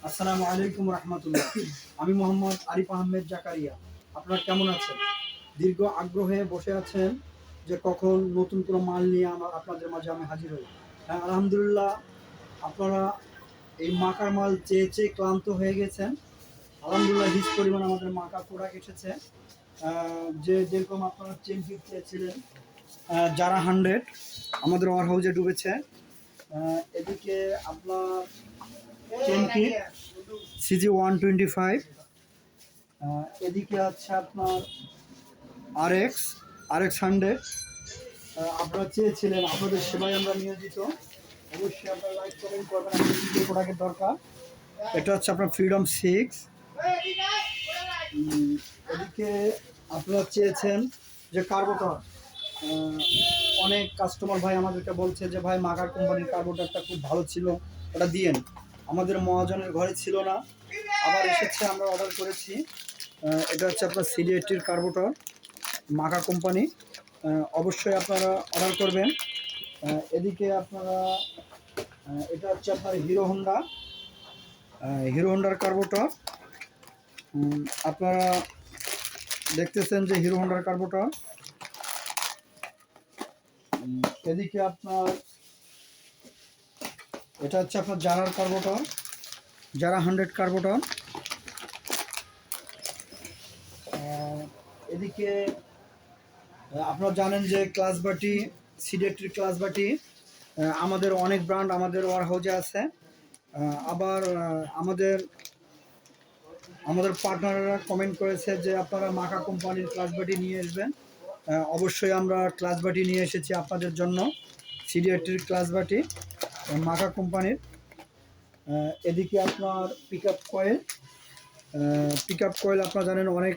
আসসালামু আলাইকুম রহমতুল্লাহ। আমি মোহাম্মদ আরিফ আহমেদ জাকারিয়া। আপনারা কেমন আছেন? দীর্ঘ আগ্রহে বসে আছেন যে কখন নতুন কোনো মাল নিয়ে আপনাদের মাঝে আমি হাজির হই। হ্যাঁ, আলহামদুলিল্লাহ, আপনারা এই মাকার মাল চেয়ে চেয়ে ক্লান্ত হয়ে গেছেন। আলহামদুলিল্লাহ, হিস পরিমাণ আমাদের মাকার প্রোডাক্ট এসেছে। যেরকম আপনারা চেন ফিট চেয়েছিলেন, যারা 100 আমাদের ওয়ার হাউসে ঢুকেছে। এদিকে আপনার চেন ফিট CG 125, এদিকে আছে আপনার RX 100। আপনারা চেয়েছিলেন, আপনাদের সেবায় আমরা নিয়োজিত। অবশ্যই আপনারা লাইক কমেন্ট করবেন আপনাদের কী প্রোডাক্টের দরকার। এটা হচ্ছে আপনার ফ্রিডম 6। এদিকে আপনারা চেয়েছেন যে কার্বোটার। অনেক কাস্টমার ভাই আমাদেরকে বলছে যে ভাই মাগার কোম্পানির কার্বোটারটা খুব ভালো ছিল, ওটা দিয়েন। আমাদের মহাজনের ঘরে ছিল না, আবার এসেছে, আমরা অর্ডার করেছি। এটা হচ্ছে আপনার CD80 কার্বোটার, মাকা কোম্পানি। অবশ্যই আপনারা অর্ডার করবেন। এদিকে আপনারা এটা হচ্ছে আপনার হিরো হোন্ডার কার্বোটার। আপনারা দেখতেছেন যে হিরো হোন্ডার কার্বোটার। এদিকে আপনার এটা হচ্ছে আপনার জারার কার্বোটার, যারা 100 কার্বোটার। এদিকে আপনারা জানেন যে ক্লাস বাটি, CD80 ক্লাস বাটি আমাদের অনেক ব্র্যান্ড আমাদের ওয়ার হাউসে আছে। আবার আমাদের পার্টনাররা কমেন্ট করেছে যে আপনারা মাকা কোম্পানির ক্লাস বাটি নিয়ে আসবেন। অবশ্যই আমরা ক্লাস বাটি নিয়ে এসেছি আপনাদের জন্য, CD80 ক্লাস বাটি মাকা কোম্পানির। এদিকে আপনার পিক আপ কয়েল আপনারা জানেন অনেক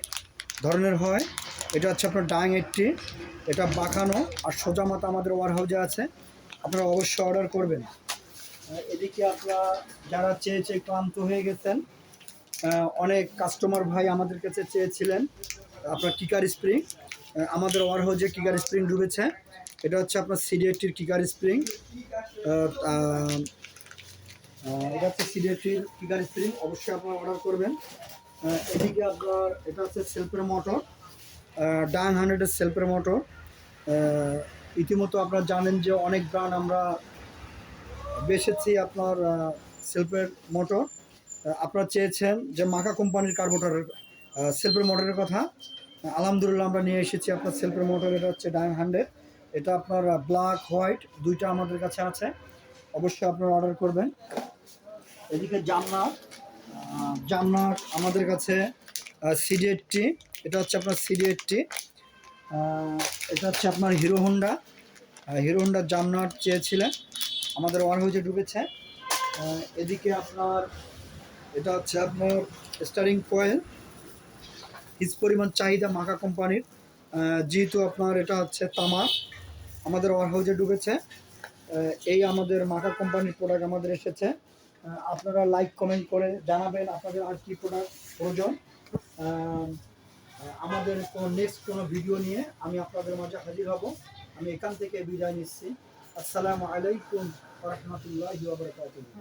ধরনের হয়। এটা হচ্ছে আপনার ডাং 80, এটা বাঁকানো আর সোজা মাথা আমাদের ওয়ার হাউসে আছে, আপনারা অবশ্যই অর্ডার করবেন। এদিকে আপনারা যারা চেয়ে ক্লান্ত হয়ে গেছেন, অনেক কাস্টমার ভাই আমাদের কাছে চেয়েছিলেন আপনার কিকার স্প্রিং। আমাদের ওয়ার হাউসে কিকার স্প্রিং ঢুকেছে। এটা হচ্ছে আপনার CD80 কিকার স্প্রিং। এটা হচ্ছে CD80 কিকার স্প্রিং, অবশ্যই আপনারা অর্ডার করবেন। এদিকে আপনার এটা হচ্ছে সেলফের মোটর, ডাং 100-এর সেলফের মোটর। ইতিমধ্যে আপনারা জানেন যে অনেক ব্র্যান্ড আমরা বেচেছি আপনার সেলফের মোটর। আপনারা চেয়েছেন যে মাকা কোম্পানির কার্বোটারের সেলফের মোটরের কথা। আলহামদুলিল্লাহ, আমরা নিয়ে এসেছি আপনার সেলফের মোটর। এটা হচ্ছে ডাং 100, এটা আপনার ব্ল্যাক হোয়াইট দুইটা আমাদের কাছে আছে, অবশ্যই আপনারা অর্ডার করবেন। এদিকে জামনাট আমাদের কাছে CD80, এটা হচ্ছে আপনার CD80। এটা হচ্ছে আপনার হিরো হোন্ডা জামনাট চেয়েছিলেন, আমাদের ওয়ার হাউসে ঢুকেছে। এদিকে আপনার এটা হচ্ছে আপনার স্টারিং কয়েল, হিজ পরিমাণ চাহিদা মাকা কোম্পানির। যেহেতু আপনার এটা হচ্ছে তামা, আমাদের ওয়ার হাউসে ঢুকেছে। এই আমাদের মাকা কোম্পানির প্রোডাক্ট আমাদের এসেছে। আপনারা লাইক কমেন্ট করে জানাবেন আপনাদের আর কি প্রোডাক্ট প্রয়োজন। আমাদের নেক্সট কোনো ভিডিও নিয়ে আমি আপনাদের মাঝে হাজির হব। আমি এখান থেকে বিদায় নিচ্ছি। আসসালামু আলাইকুম ওয়া রাহমাতুল্লাহি ওয়া বারাকাতুহু।